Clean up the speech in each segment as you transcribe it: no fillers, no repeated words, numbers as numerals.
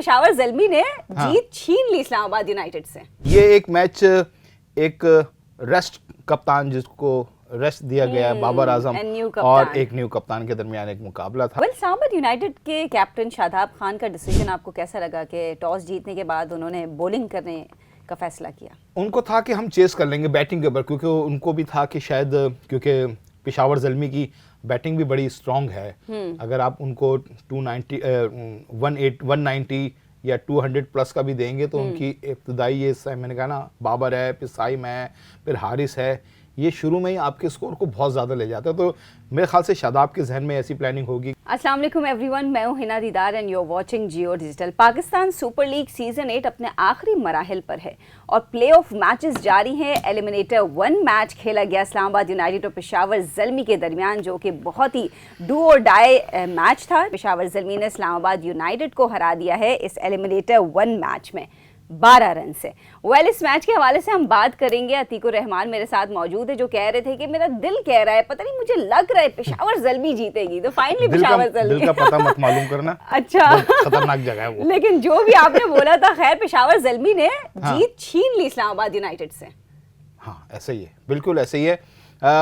पेशावर ज़ल्मी ने जीत छीन ली इस्लामाबाद यूनाइटेड से। ये एक मैच एक रेस्ट कप्तान जिसको रेस्ट दिया गया है बाबर आजम और एक न्यू कप्तान के दरमियान एक मुकाबला था। इस्लामाबाद यूनाइटेड के कैप्टन शादाब खान का डिसीजन आपको कैसा लगा कि टॉस जीतने के बाद उन्होंने बॉलिंग करने का फैसला किया? उनको था कि हम चेस कर लेंगे बैटिंग के ऊपर, क्योंकि उनको भी था कि शायद क्योंकि पेशावर ज़ल्मी की बैटिंग भी बड़ी स्ट्रांग है। अगर आप उनको 190 या 200 प्लस का भी देंगे तो उनकी इब्तदाई ये मैंने कहा ना, बाबर है, फिर साइम है, फिर हारिस है, ये शुरू में ही आपके स्कोर को बहुत ज़्यादा ले जाता है। तो मेरे ख्याल से शादाब के जहन में ऐसी प्लानिंग होगी। अस्सलाम वालेकुम एवरीवन, मैं हूं Hina Didar and you are watching Geo digital. Pakistan super league season 8 अपने आखिरी मराहिल पर है और प्लेऑफ मैचेस जारी हैं। एलिमिनेटर 1 मैच खेला गया इस्लामाबाद यूनाइटेड और पेशावर ज़ल्मी के दरमियान, जो कि बहुत ही डू और डाई मैच था। पेशावर ज़ल्मी ने इस्लामाबाद यूनाइटेड को हरा दिया है इस एलिमिनेटर 1 मैच में 12 रन से। इस मैच के हवाले से हम बात करेंगे। अतीकुर रहमान मेरे साथ मौजूद है, जो कह रहे थे कि मेरा दिल कह रहा है, पता नहीं मुझे लग रहा है पेशावर ज़ल्मी जीतेगी। तो फाइनली पेशावर ज़ल्मी, दिल का पता मत मालूम करना। अच्छा, खतरनाक जगह है वो। लेकिन जो भी आपने बोला था, खैर पेशावर ज़ल्मी ने जीत छीन ली इस्लामाबाद यूनाइटेड से। हाँ, ऐसे ही है, बिल्कुल ऐसे ही है।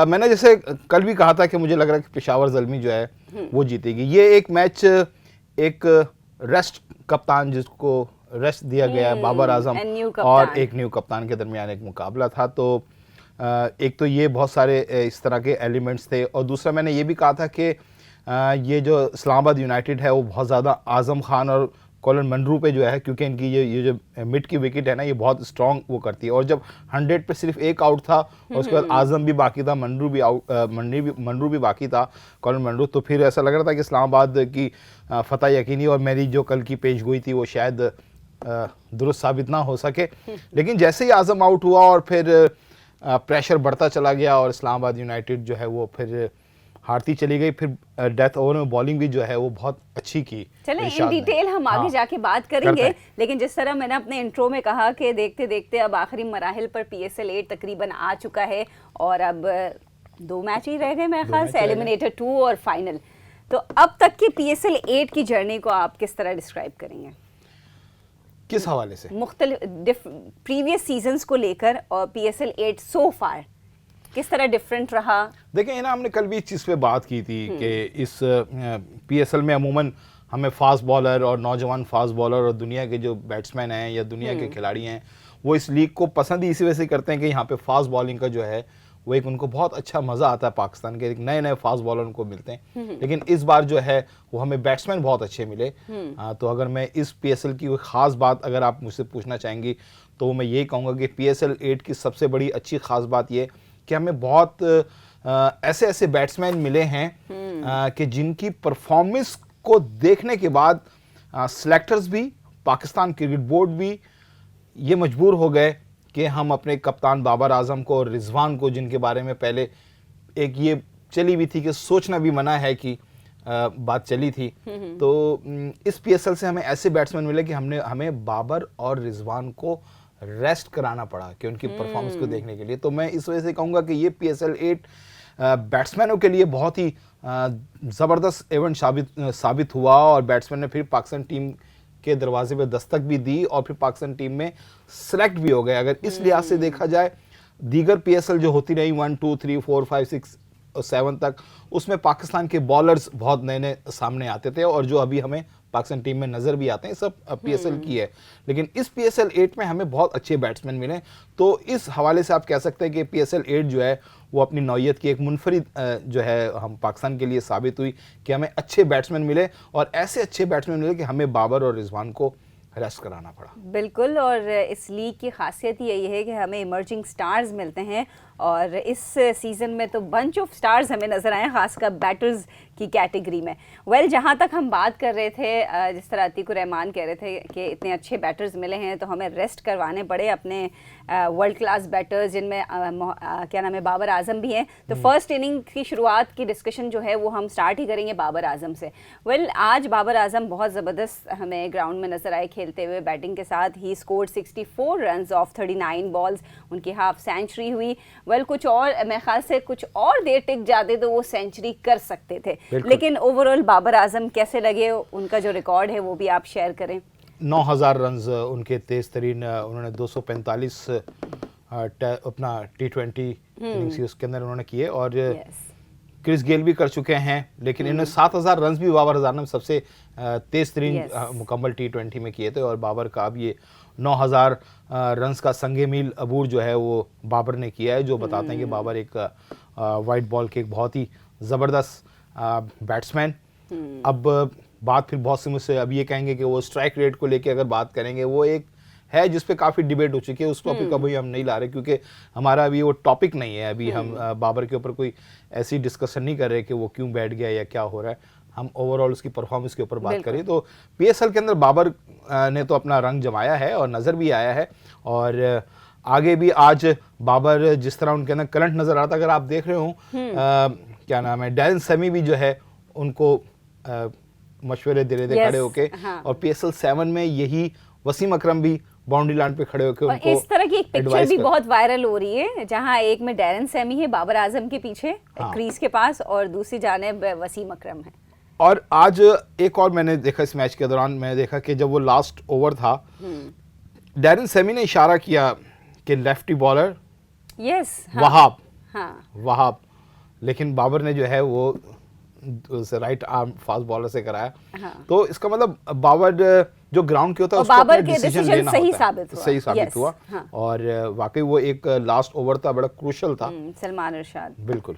मैंने जैसे कल भी कहा था कि मुझे लग रहा है कि पेशावर ज़ल्मी जो है वो जीतेगी। ये एक मैच एक रेस्ट कप्तान जिसको रेस्ट दिया गया है बाबर आजम और एक न्यू कप्तान के दरमियान एक मुकाबला था। तो एक तो ये बहुत सारे इस तरह के एलिमेंट्स थे, और दूसरा मैंने ये भी कहा था कि ये जो इस्लामाबाद यूनाइटेड है वो बहुत ज़्यादा आज़म खान और कॉलिन मंरू पे जो है, क्योंकि इनकी ये जो मिड की विकेट है ना, ये बहुत स्ट्रॉन्ग वो करती है। और जब 100 पे सिर्फ एक आउट था और उसके बाद आज़म भी बाकी था, मंरू भी बाकी था, कॉलिन मंरू, तो फिर ऐसा लग रहा था कि इस्लामाबाद की फतह यकीनी, और मेरी जो कल की पेश गोई थी वो शायद दुरुस्त साबित ना हो सके। लेकिन जैसे ही आज़म आउट हुआ और फिर प्रेशर बढ़ता चला गया और इस्लामाबाद यूनाइटेड जो है वो फिर हारती चली गई। फिर डेथ ओवर में बॉलिंग भी जो है वो बहुत अच्छी की। चलें इन डिटेल हम आगे जाके बात करेंगे, लेकिन जिस तरह मैंने अपने इंट्रो में कहा कि देखते देखते अब आखिरी मराहिल पर PSL 8 तकरीबन आ चुका है और अब 2 मैच ही रह गए मेरे ख्याल से, एलिमिनेटर 2 और फाइनल। तो अब तक की PSL 8 की जर्नी को आप किस तरह डिस्क्राइब करेंगे? किस हवाले से? मुख्तलिफ प्रीवियस सीजन्स को लेकर और PSL 8 सो फार किस तरह डिफरेंट रहा? देखें ना, हमने कल भी इस चीज़ पे बात की थी कि इस PSL में अमूमन हमें फास्ट बॉलर और नौजवान फास्ट बॉलर और दुनिया के जो बैट्समैन हैं या दुनिया के खिलाड़ी हैं, वो इस लीग को पसंद ही इसी वजह से करते हैं कि यहाँ पे फास्ट बॉलिंग का जो है वो एक उनको बहुत अच्छा मज़ा आता है। पाकिस्तान के एक नए नए फास्ट बॉलर उनको मिलते हैं, लेकिन इस बार जो है वो हमें बैट्समैन बहुत अच्छे मिले। तो अगर मैं इस PSL की कोई ख़ास बात अगर आप मुझसे पूछना चाहेंगी तो मैं यही कहूँगा कि PSL 8 की सबसे बड़ी अच्छी ख़ास बात ये कि हमें बहुत ऐसे ऐसे बैट्समैन मिले हैं कि जिनकी परफॉर्मेंस को देखने के बाद सिलेक्टर्स भी, पाकिस्तान क्रिकेट बोर्ड भी ये मजबूर हो गए कि हम अपने कप्तान बाबर आजम को और रिजवान को, जिनके बारे में पहले एक ये चली हुई थी कि सोचना भी मना है कि बात चली थी, तो इस PSL से हमें ऐसे बैट्समैन मिले कि हमें बाबर और रिजवान को रेस्ट कराना पड़ा कि उनकी परफॉर्मेंस को देखने के लिए। तो मैं इस वजह से कहूँगा कि ये PSL 8 बैट्समैनों के लिए बहुत ही ज़बरदस्त इवेंट साबित हुआ और बैट्समैन ने फिर पाकिस्तान टीम के दरवाजे पे दस्तक भी दी और फिर पाकिस्तान टीम में सेलेक्ट भी हो गए। अगर इस लिहाज से देखा जाए, दीगर PSL जो होती रही 1, 2, 3, 4, 5, 6 और 7 तक, उसमें पाकिस्तान के बॉलर्स बहुत नए नए सामने आते थे और जो अभी हमें पाकिस्तान टीम में नज़र भी आते हैं, सब PSL की है। लेकिन इस PSL 8 में हमें बहुत अच्छे बैट्समैन मिले। तो इस हवाले से आप कह सकते हैं कि PSL 8 जो है वो अपनी नौयत की एक मुनफरिद जो है हम पाकिस्तान के लिए साबित हुई कि हमें अच्छे बैट्समैन मिले और ऐसे अच्छे बैट्समैन मिले कि हमें बाबर और रिजवान को रेस्ट कराना पड़ा। बिल्कुल, और इस लीग की खासियत यही है कि हमें इमर्जिंग स्टार्स मिलते हैं और इस सीज़न में तो बंच ऑफ स्टार्स हमें नज़र आए, खासकर बैटर्स की कैटेगरी में। जहाँ तक हम बात कर रहे थे, जिस तरह अतीकुर रहमान कह रहे थे कि इतने अच्छे बैटर्स मिले हैं तो हमें रेस्ट करवाने पड़े अपने वर्ल्ड क्लास बैटर्स, जिनमें क्या नाम है, बाबर आजम भी हैं। तो फर्स्ट इनिंग की शुरुआत की डिस्कशन जो है वो हम स्टार्ट ही करेंगे बाबर आजम से। आज बाबर आजम बहुत ज़बरदस्त हमें ग्राउंड में नज़र आए खेलते हुए बैटिंग के साथ। He scored 64 runs off 39 balls, उनकी हाफ सेंचुरी हुई। कुछ और मेरे ख्याल से कुछ और देर टिक जाते तो वो सेंचुरी कर सकते थे। लेकिन ओवरऑल बाबर आजम कैसे लगे, उनका जो रिकॉर्ड है वो भी आप शेयर करें। 9,000 रन्स उनके तेज तरीन, उन्होंने 245 अपना T20 इनिंग्स उसके अंदर उन्होंने किए, और क्रिस गेल भी कर चुके हैं, लेकिन इन्होंने 7,000 रन्स भी बाबर आजम ने सबसे तेज तरीन मुकम्मल T20 में किए थे, और बाबर का अब ये 9,000 रन्स का संगे मील अबूर जो है वो बाबर ने किया है, जो बताते हैं कि बाबर एक वाइट बॉल के एक बहुत ही ज़बरदस्त बैट्समैन। अब बात फिर बहुत से मुझसे अब ये कहेंगे कि वो स्ट्राइक रेट को लेके अगर बात करेंगे, वो एक है जिस पे काफ़ी डिबेट हो चुकी है, उस टॉपिक का भी हम नहीं ला रहे, क्योंकि हमारा अभी वो टॉपिक नहीं है। अभी हम बाबर के ऊपर कोई ऐसी डिस्कशन नहीं कर रहे कि वो क्यों बैठ गया या क्या हो रहा है, हम ओवरऑल उसकी परफॉर्मेंस के ऊपर बात करें। तो पीएसएल के अंदर बाबर ने तो अपना रंग जमाया है और नज़र भी आया है, और आगे भी आज बाबर जिस तरह उनके अंदर करंट नज़र आता, अगर आप देख रहे हो क्या नाम है, डैरेन सेमी भी जो है उनको मशवरे दे रहे थे खड़े होके, और पीएसएल 7 में यही वसीम अकरम भी बाउंड्री लाइन पे खड़े होकर उनको इस तरह की एक पिक्चर भी बहुत वायरल हो रही है, जहां एक में डैरेन सेमी है बाबर आजम के पीछे क्रीज के पास, और दूसरी जानिब वसीम अकरम है। और आज एक और मैंने देखा इस मैच के दौरान, मैंने देखा कि जब वो लास्ट ओवर था, डैरेन सेमी ने इशारा किया कि लेफ्टी बॉलर वहाब, वहाब, लेकिन बाबर ने जो है वो राइट आर्म फास्ट बॉलर से कराया। तो इसका मतलब बाबर जो ग्राउंड के होता है, बाबर के डिसीजन सही साबित हुआ, और वाकई वो एक लास्ट ओवर था, बड़ा क्रूशल था। सलमान इरशाद, बिल्कुल।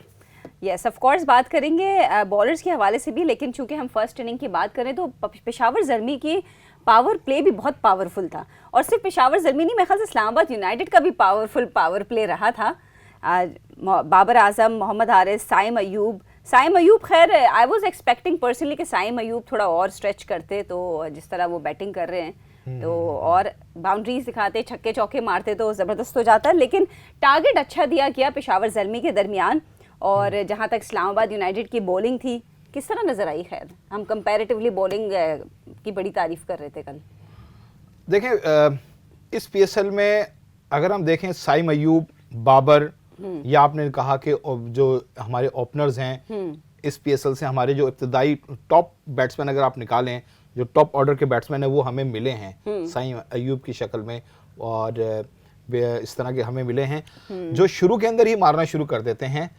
यस, ऑफ कोर्स बात करेंगे बॉलर्स के हवाले से भी, लेकिन चूंकि हम फर्स्ट इनिंग की बात करें तो पेशावर ज़ल्मी की पावर प्ले भी बहुत पावरफुल था, और सिर्फ पेशावर ज़ल्मी नहीं, मेरे ख्याल से इस्लामाबाद यूनाइटेड का भी पावरफुल पावर प्ले रहा था। बाबर आजम, मोहम्मद हारिस, साइम अयूब, खैर आई वाज एक्सपेक्टिंग पर्सनली कि साइम अयूब थोड़ा और स्ट्रेच करते, तो जिस तरह वो बैटिंग कर रहे हैं तो और बाउंड्रीज दिखाते, छक्के चौके मारते तो ज़बरदस्त हो जाता, लेकिन टारगेट अच्छा दिया गया पेशावर ज़ल्मी के दरमियान। और जहाँ तक इस्लामाबाद यूनाइटेड की बॉलिंग थी, किस तरह नज़र आई? खैर हम कंपैरेटिवली बॉलिंग की बड़ी तारीफ कर रहे थे कल। देखें, इस पीएसएल में अगर हम देखें, साइम अयूब, बाबर, या आपने कहा कि जो हमारे ओपनर्स हैं इस पीएसएल से, हमारे जो इब्तदाई टॉप बैट्समैन अगर आप निकालें, जो टॉप ऑर्डर के बैट्समैन हैं वो हमें मिले हैं साइम अयूब की शक्ल में, और इस तरह के हमें मिले हैं जो शुरू के अंदर ही मारना शुरू कर देते हैं।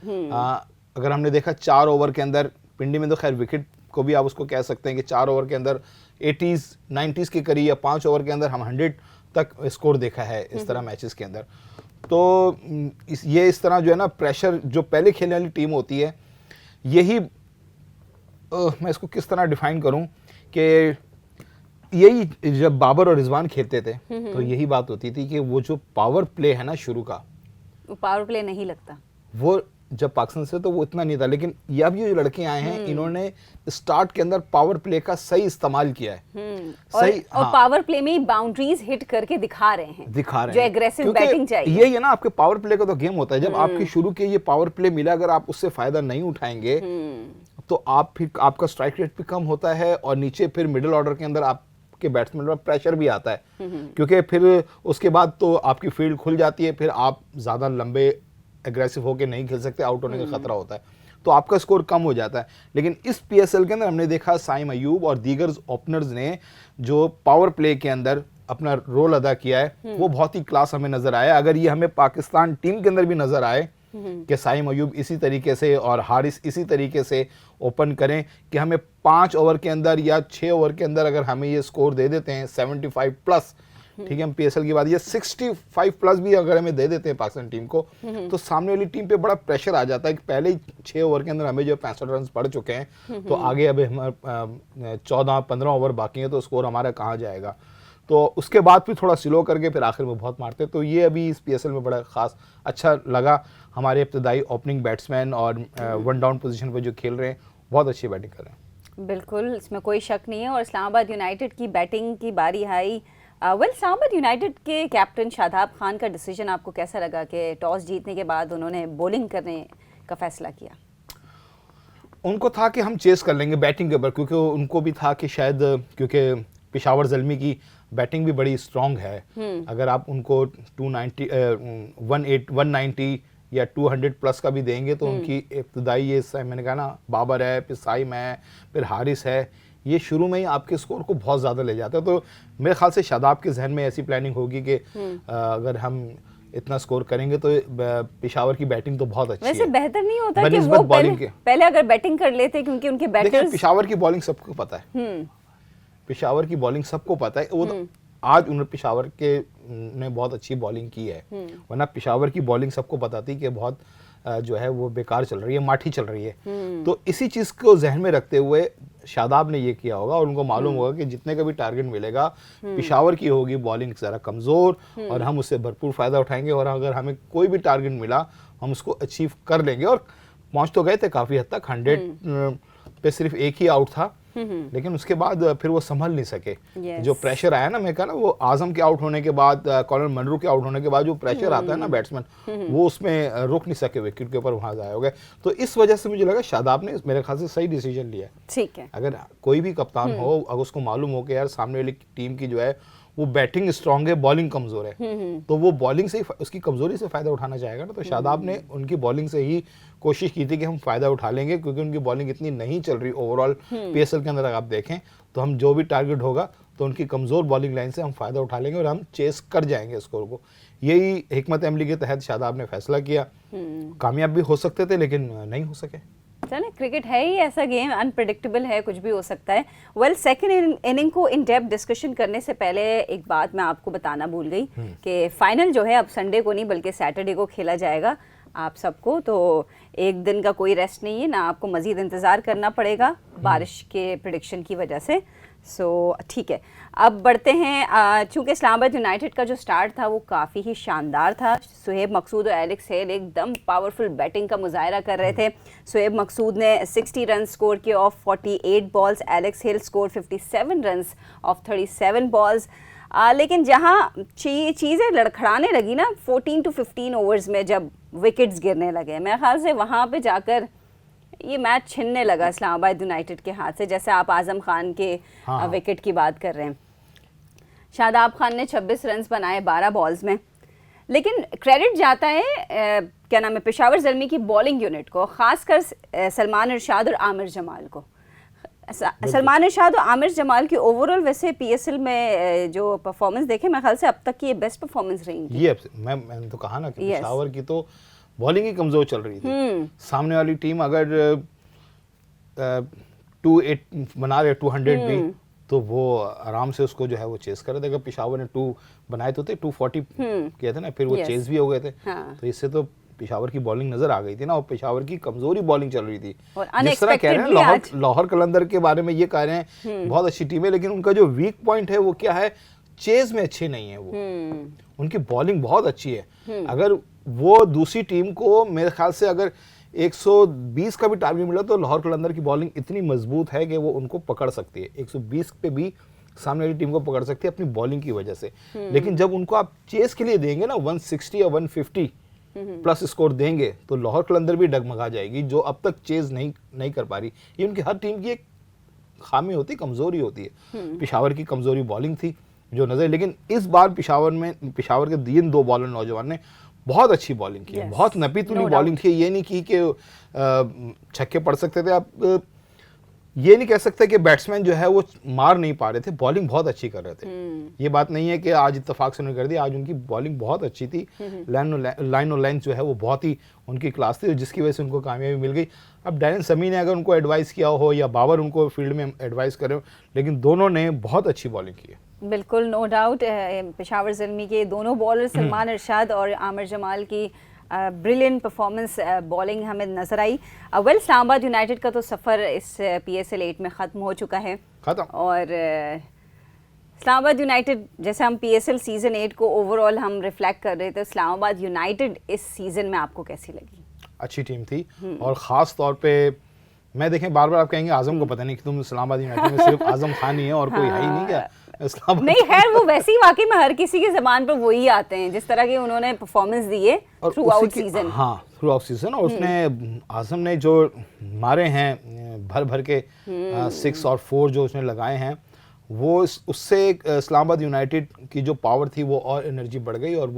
अगर हमने देखा 4 ओवर के अंदर, पिंडी में तो खैर विकेट को भी आप उसको कह सकते हैं कि 4 ओवर के अंदर 80s 90s के करीब, या 5 ओवर के अंदर हम 100 तक स्कोर देखा है इस तरह मैचेस के अंदर। तो ये इस तरह जो है ना, प्रेशर जो पहले खेलने वाली टीम होती है, यही मैं इसको किस तरह डिफाइन करूं कि यही जब बाबर और रिजवान खेलते थे तो यही बात होती थी कि वो जो पावर प्ले है ना शुरू का, वो पावर प्ले नहीं लगता, वो जब पाकिस्तान से तो वो इतना नहीं था, लेकिन अब ये जो लड़के आए हैं इन्होंने स्टार्ट के अंदर पावर प्ले का सही इस्तेमाल किया है। सही, और पावर प्ले में बाउंड्रीज हिट करके दिखा रहे हैं जो एग्रेसिव बैटिंग चाहिए। ये ना आपके पावर प्ले का तो गेम होता है, जब आपके शुरू के ये पावर प्ले मिला, अगर आप उससे फायदा नहीं उठाएंगे तो आप फिर आपका स्ट्राइक रेट भी कम होता है, और नीचे फिर मिडिल ऑर्डर के अंदर आपके बैट्समैन पर प्रेशर भी आता है, क्योंकि फिर उसके बाद तो आपकी फील्ड खुल जाती है, फिर आप ज्यादा लंबे एग्रेसिव होकर नहीं खेल सकते, आउट होने का खतरा होता है, तो आपका स्कोर कम हो जाता है। लेकिन इस पीएसएल के अंदर हमने देखा साइम अयूब और दीगर ओपनर्स ने जो पावर प्ले के अंदर अपना रोल अदा किया है, वो बहुत ही क्लास हमें नजर आया। अगर ये हमें पाकिस्तान टीम के अंदर भी नजर आए कि साइम अयूब इसी तरीके से और हारिस इसी तरीके से ओपन करें कि हमें 5 ओवर के अंदर या 6 ओवर के अंदर अगर हमें ये स्कोर दे देते हैं 75 प्लस, ठीक है, हम पीएसएल की बात, ये 65 प्लस भी अगर हमें दे देते हैं पाकिस्तान टीम को, तो सामने वाली टीम पे बड़ा प्रेशर आ जाता है कि पहले ही 6 ओवर के अंदर हमें जो 65 रन पड़ चुके हैं, तो आगे अब हमारे 14-15 ओवर बाकी हैं, तो स्कोर हमारा कहाँ जाएगा। तो उसके बाद फिर थोड़ा स्लो करके फिर आखिर में बहुत मारते, तो ये अभी इस पीएसएल में बड़ा खास अच्छा लगा। हमारे इब्तदाई ओपनिंग बैट्समैन और 1 डाउन पोजीशन पर जो खेल रहे हैं बहुत अच्छी बैटिंग कर रहे हैं, बिल्कुल इसमें कोई शक नहीं है। और इस्लामाबाद यूनाइटेड की बैटिंग की बारी आई। इस्लामाबाद यूनाइटेड के कैप्टन शादाब खान का डिसीजन आपको कैसा लगा कि टॉस जीतने के बाद उन्होंने बॉलिंग करने का फैसला किया? उनको था कि हम चेस कर लेंगे बैटिंग के ऊपर, क्योंकि उनको भी था कि शायद क्योंकि पेशावर ज़ल्मी की बैटिंग भी बड़ी स्ट्रॉन्ग है, अगर आप उनको 190 या 200 प्लस का भी देंगे तो उनकी इब्तदाई ये मैंने कहा ना, बाबर है, फिर साइम है, फिर हारिस है, ये शुरू में ही आपके स्कोर को बहुत ज़्यादा ले जाता है। तो मेरे ख्याल से शादाब के जहन में ऐसी प्लानिंग होगी कि अगर हम इतना स्कोर करेंगे तो पेशावर की बैटिंग तो बहुत अच्छी वैसे है। बेहतर नहीं होता कि वो पहले अगर बैटिंग कर लेते, क्योंकि उनके बैटर्स, पेशावर की बॉलिंग सबको पता है, पेशावर की बॉलिंग सबको पता है। वो तो आज उन्होंने पेशावर के ने बहुत अच्छी बॉलिंग की है, वरना पेशावर की बॉलिंग सबको पता थी कि बहुत जो है वो बेकार चल रही है, माठी चल रही है। तो इसी चीज को जहन में रखते हुए शादाब ने ये किया होगा और उनको मालूम होगा कि जितने का भी टारगेट मिलेगा पेशावर की होगी बॉलिंग जरा कमजोर और हम उससे भरपूर फायदा उठाएंगे, और अगर हमें कोई भी टारगेट मिला हम उसको अचीव कर लेंगे। और पहुंच तो गए थे काफी हद तक, 100 पे सिर्फ एक ही आउट था, लेकिन उसके बाद फिर वो संभल नहीं सके। जो प्रेशर आया ना, मैं कहा ना, वो आजम के आउट होने के बाद, कॉर्नर मनरू के आउट होने के बाद जो प्रेशर आता है ना बैट्समैन, वो उसमें रोक नहीं सके, विकेट के ऊपर वहां जाया हो गए। तो इस वजह से मुझे लगा शादाब ने मेरे ख्याल से सही डिसीजन लिया। ठीक है, अगर कोई भी कप्तान हो, अगर उसको मालूम हो कि यार सामने वाली टीम की जो है वो बैटिंग स्ट्रांग है, बॉलिंग कमजोर है, तो वो बॉलिंग से ही उसकी कमजोरी से फायदा उठाना चाहेगा ना। तो शादाब ने उनकी बॉलिंग से ही कोशिश की थी कि हम फायदा उठा लेंगे, क्योंकि उनकी बॉलिंग इतनी नहीं चल रही ओवरऑल पीएसएल के अंदर। अगर आप देखें तो हम जो भी टारगेट होगा तो उनकी कमजोर बॉलिंग लाइन से हम फायदा उठा लेंगे और हम चेस कर जाएंगे स्कोर को। यही हिकमत अमली के तहत शादाब ने फैसला किया। कामयाब भी हो सकते थे लेकिन नहीं हो सके। चले, क्रिकेट है ही ऐसा गेम, अनप्रेडिक्टेबल है, कुछ भी हो सकता है। वेल, सेकंड इनिंग को इन डेप्थ डिस्कशन करने से पहले एक बात मैं आपको बताना भूल गई कि फाइनल जो है अब संडे को नहीं बल्कि सैटरडे को खेला जाएगा आप सबको। तो एक दिन का कोई रेस्ट नहीं है ना, आपको मज़ीद इंतज़ार करना पड़ेगा बारिश के प्रेडिक्शन की वजह से। सो ठीक है, अब बढ़ते हैं। चूँकि इस्लामाबाद यूनाइटेड का जो स्टार्ट था वो काफ़ी ही शानदार था। सुहेब मकसूद और एलेक्स हेल एकदम पावरफुल बैटिंग का मुजाहरा कर रहे थे। सुहेब मकसूद ने 60 रन स्कोर किए of 48 balls, Alex hello score 57 run of 37 balls. लेकिन जहाँ चीज़ें लड़खड़ाने लगी ना 14 to 15 ओवर्स में, जब विकेट्स गिरने लगे, मेरे ख्याल से वहाँ पे जाकर ये मैच छिनने लगा इस्लामाबाद यूनाइटेड के हाथ से। जैसे आप आजम खान के विकेट की बात कर रहे हैं, शादाब खान ने 26 रन बनाए 12 बॉल्स में। लेकिन क्रेडिट जाता है क्या नाम है, पेशावर ज़ल्मी की बॉलिंग यूनिट को, ख़ासकर सलमान इरशाद और आमिर जमाल को। सलमान इरशाद और आमिर जमाल की ओवरऑल वैसे पीएसएल में जो परफॉर्मेंस देखे, मेरे ख्याल से अब तक की ये बेस्ट परफॉर्मेंस रही। ये मैंने तो कहा ना कि पेशावर की तो बॉलिंग ही कमजोर चल रही थी। सामने वाली टीम अगर 208 बना रहे 200 भी, तो वो आराम से उसको जो है वो चेस कर रहे थे। अगर पेशावर ने 2 बनाए तो थे, 240 किए थे ना, फिर वो चेस भी हो गए थे। तो इससे तो पेशावर की बॉलिंग नजर आ गई थी ना, और पेशावर की कमजोरी बॉलिंग चल रही थी। जिस तरह कह रहे हैं लाहौर कलंदर के बारे में, ये कह रहे हैं बहुत अच्छी टीम है, लेकिन उनका जो वीक पॉइंट है वो क्या है, चेज में अच्छे नहीं है वो। उनकी बॉलिंग बहुत अच्छी है। अगर वो दूसरी टीम को, मेरे ख्याल से अगर 120 का भी टारगेट मिला तो लाहौर कलंदर की बॉलिंग इतनी मजबूत है कि वो उनको पकड़ सकती है। 120 पे भी सामने वाली टीम को पकड़ सकती है अपनी बॉलिंग की वजह से। लेकिन जब उनको आप चेस के लिए देंगे ना 160 या 150 प्लस स्कोर देंगे, तो लाहौर कलंदर भी डगमगा जाएगी, जो अब तक चेज नहीं कर पा रही। ये उनकी हर टीम की एक खामी होती है, कमजोरी होती है। पेशावर की कमजोरी बॉलिंग थी जो नजर, लेकिन इस बार पेशावर के इन 2 बॉलर नौजवान ने बहुत अच्छी बॉलिंग की है। बहुत नपी तुली बॉलिंग थी। ये नहीं की कि छक्के पड़ सकते थे। आप ये नहीं कह सकते कि बैट्समैन जो है वो मार नहीं पा रहे थे, बॉलिंग बहुत अच्छी कर रहे थे। ये बात नहीं है कि आज इत्तेफाक से उन्होंने कर दिया, आज उनकी बॉलिंग बहुत अच्छी थी। लाइन और लाइन जो है वो बहुत ही उनकी क्लास थी, जिसकी वजह से उनको कामयाबी मिल गई। अब डैरेन समी ने अगर उनको एडवाइस किया हो या बाबर उनको फील्ड में एडवाइस करे हो, लेकिन दोनों ने बहुत अच्छी बॉलिंग की है। बिल्कुल, नो डाउट। पेशावर ज़ल्मी के दोनों बॉलर सलमान इरशाद और आमिर जमाल की ब्रिलियंट परफॉर्मेंस बॉलिंग हमें नजर आई। वेल, इस्लामाबाद यूनाइटेड का तो सफ़र इस PSL 8 में ख़त्म हो चुका है। और इस्लामाबाद यूनाइटेड, जैसे हम PSL सीज़न 8 को ओवरऑल हम रिफ्लेक्ट कर रहे थे, इस्लामाबाद यूनाइटेड इस सीज़न में आपको कैसी लगी? अच्छी टीम थी, और ख़ास तौर पे मैं देखें बार बार आप कहेंगे आजम को पता नहीं कि तुम इस्लामाबाद यूनाइटेड में सिर्फ आजम खान ही है और कोई है ही नहीं क्या? नहीं, खैर वो वैसे ही वाकई में हर किसी के ज़बान पर वही आते हैं जिस तरह की उन्होंने परफॉर्मेंस दी है थ्रू आउट सीजन। हाँ, थ्रू आउट सीजन। और उसने आजम ने जो मारे हैं भर भर के 6 और 4 जो उसने लगाए हैं, वो उससे इस्लामाबाद यूनाइटेड की जो पावर थी वो और एनर्जी बढ़ गई, और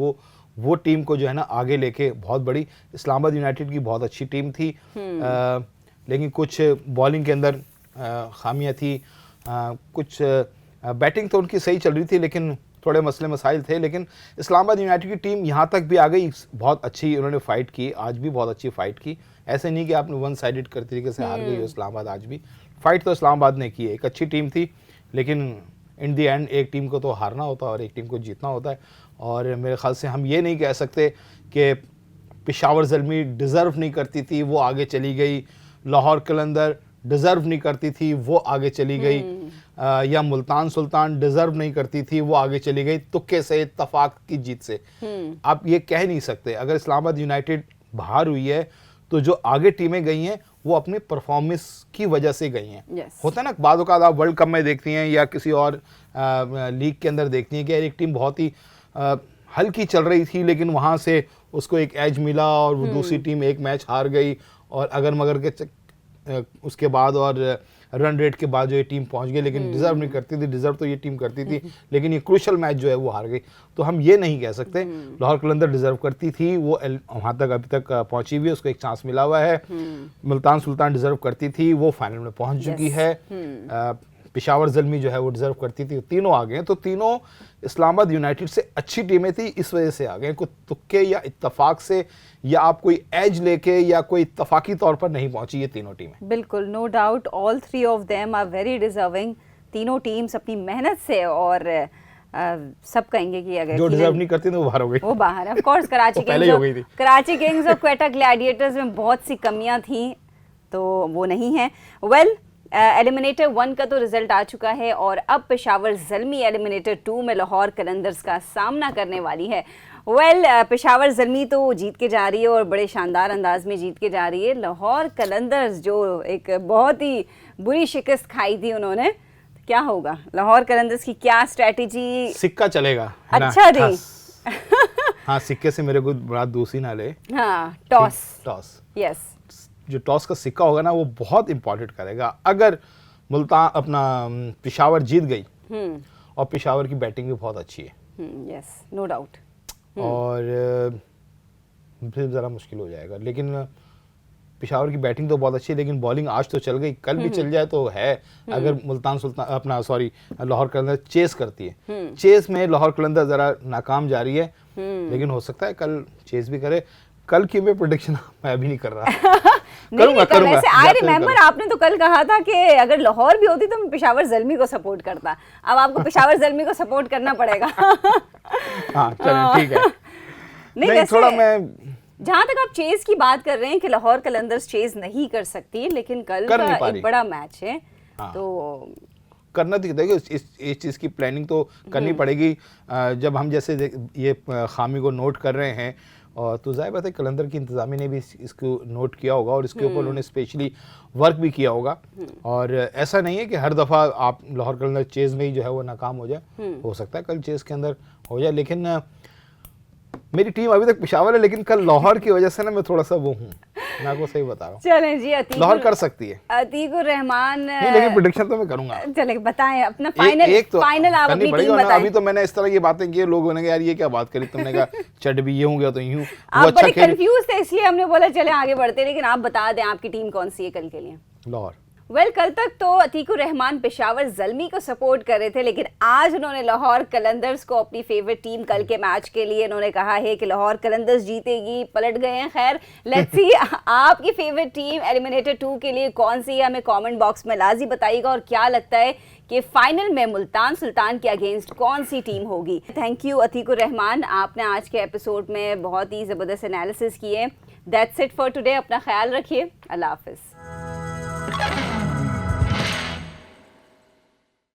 वो टीम को जो है ना आगे लेके बहुत बड़ी। इस्लामाबाद यूनाइटेड की बहुत अच्छी टीम थी, लेकिन कुछ बॉलिंग के अंदर खामियां थी। कुछ बैटिंग तो उनकी सही चल रही थी, लेकिन थोड़े मसले मसाइल थे। लेकिन इस्लामाबाद यूनाइटेड की टीम यहाँ तक भी आ गई, बहुत अच्छी उन्होंने फाइट की, आज भी बहुत अच्छी फाइट की। ऐसे नहीं कि आपने वन साइडेड कर तरीके से हार गई हो इस्लामाबाद, आज भी फाइट तो इस्लामाबाद ने की है। एक अच्छी टीम थी, लेकिन इन दी एंड एक टीम को तो हारना होता है और एक टीम को जीतना होता है। और मेरे ख्याल से हम ये नहीं कह सकते कि पेशावर ज़ल्मी डिज़र्व नहीं करती थी, वो आगे चली गई, लाहौर कलंदर डिज़र्व नहीं करती थी, वो आगे चली गई, या मुल्तान सुल्तान डिज़र्व नहीं करती थी, वो आगे चली गई तुक्के से, इत्तफाक की जीत से। आप ये कह नहीं सकते। अगर इस्लामाबाद यूनाइटेड बाहर हुई है तो जो आगे टीमें गई हैं वो अपनी परफॉर्मेंस की वजह से गई हैं। होता है ना, बाद औक़ात आप वर्ल्ड कप में देखती हैं या किसी और लीग के अंदर देखती हैं कि एक टीम बहुत ही हल्की चल रही थी, लेकिन वहाँ से उसको एक एज मिला और वो दूसरी टीम एक मैच हार गई, और अगर मगर के उसके बाद और रन रेट के बाद जो ये टीम पहुंच गई, लेकिन डिज़र्व नहीं करती थी। डिज़र्व तो ये टीम करती थी, लेकिन ये क्रूशल मैच जो है वो हार गई। तो हम ये नहीं कह सकते। लाहौर कलंदर डिज़र्व करती थी, वो वहाँ तक अभी तक पहुंची हुई है, उसको एक चांस मिला हुआ है। मुल्तान सुल्तान डिज़र्व करती थी, वो फाइनल में पहुंच चुकी है। पेशावर ज़ल्मी जो है वो डिज़र्व करती थी, तीनों आ गए। तो तीनों इस्लामाबाद यूनाइटेड से अच्छी टीमें थी, इस वजह से आ गए। कोई तुक्के या इत्तफाक से या आप कोई एज लेके या कोई इत्तफाकी तौर पर नहीं पहुंची ये तीनों टीमें। बिल्कुल, no doubt, all three of them are very deserving. तीनों टीम्स अपनी मेहनत से, और सब कहेंगे कि अगर जो डिजर्व नहीं करती तो वो बाहर हो गई, वो बाहर है। ऑफ कोर्स कराची किंग्स और क्वेटा ग्लैडिएटर्स में बहुत सी कमियां थी, तो वो नहीं है। वेल, एलिमिनेटर 1 का तो रिजल्ट आ चुका है, और अब पेशावर ज़ल्मी एलिमिनेटर 2 में लाहौर कलंदर्स का सामना करने वाली है। पेशावर ज़ल्मी तो जीत के जा रही है और बड़े शानदार अंदाज में जीत के जा रही है। लाहौर कलंदर्स जो एक बहुत ही बुरी शिकस्त खाई थी उन्होंने, क्या होगा लाहौर कलंदर्स की, क्या स्ट्रेटेजी? सिक्का चलेगा, अच्छा जी। हाँ, सिक्के से मेरे को बड़ा दूसरी ना ले। हाँ, टॉस। यस, जो टॉस का सिक्का होगा ना वो बहुत इंपॉर्टेंट करेगा। अगर मुल्तान अपना पेशावर जीत गई, और पेशावर की बैटिंग भी बहुत अच्छी है, यस, नो डाउट, और फिर ज़रा मुश्किल हो जाएगा। लेकिन पेशावर की बैटिंग तो बहुत अच्छी है, लेकिन बॉलिंग आज तो चल गई, कल भी चल जाए तो है। अगर मुल्तान सुल्तान अपना लाहौर कलंदर चेस करती है, चेस में लाहौर कलंदर ज़रा नाकाम जा रही है, लेकिन हो सकता है कल चेस भी करे। कल की मैं प्रेडिक्शन मैं अभी नहीं कर रहा। करूंगा। आई रिमेम्बर आपने तो कल कहा था कि अगर लाहौर भी होती तो मैं पेशावर ज़ल्मी को सपोर्ट करता। अब आपको पेशावर ज़ल्मी को सपोर्ट करना पड़ेगा। हाँ, चलें, ठीक है। नहीं, थोड़ा मैं, जहाँ तक आप चेज की बात कर रहे हैं कि लाहौर कलंदर्स चेज नहीं कर सकती, लेकिन कल का एक बड़ा मैच है। हाँ। तो करना तो देखिए, इस चीज़ की प्लानिंग तो करनी पड़ेगी। जब हम जैसे ये खामी को नोट कर रहे हैं, और तो जाहिर बात है कलंदर की इंतज़ामी ने भी इसको नोट किया होगा, और इसके ऊपर उन्होंने स्पेशली वर्क भी किया होगा। और ऐसा नहीं है कि हर दफ़ा आप लाहौर कलंदर चेज़ में ही जो है वो नाकाम हो जाए। हो सकता है कल चेज़ के अंदर हो जाए, लेकिन मेरी टीम अभी तक पेशावर है, लेकिन कल लाहौर की वजह से ना मैं थोड़ा सा वो हूँ, मैं आपको सही बता रहा हूँ। चलें जी, लाहौर कर सकती है। अतीकुर रहमान, नहीं, लेकिन प्रेडिक्शन तो मैं करूंगा। चलें, बताएं अपना फाइनल आप अपनी टीम बताएं। अभी तो मैंने इस तरह की बातें की, लोगों ने यार ये क्या बात करी तुमने, कहा चट भी ये हो गया तो यूं। आप बड़े कंफ्यूज थे, इसलिए हमने बोला चले आगे बढ़ते, लेकिन आप बता दें आपकी टीम कौन सी है कल के लिए। लाहौर। वेल, कल तक तो अतीकुर रहमान पेशावर ज़ल्मी को सपोर्ट कर रहे थे, लेकिन आज उन्होंने लाहौर कलंदर्स को अपनी फेवरेट टीम कल के मैच के लिए उन्होंने कहा है कि लाहौर कलंदर्स जीतेगी, पलट गए हैं। खैर, लेट्स सी आपकी फेवरेट टीम एलिमिनेटर 2 के लिए कौन सी है, हमें कमेंट बॉक्स में लाजी बताइएगा। और क्या लगता है कि फाइनल में मुल्तान सुल्तान के अगेंस्ट कौन सी टीम होगी। थैंक यू अतीकुर रहमान, आपने आज के एपिसोड में बहुत ही ज़बरदस्त एनालिसिस किए। That's it for today. अपना ख्याल रखिए, अल्लाह हाफिज़।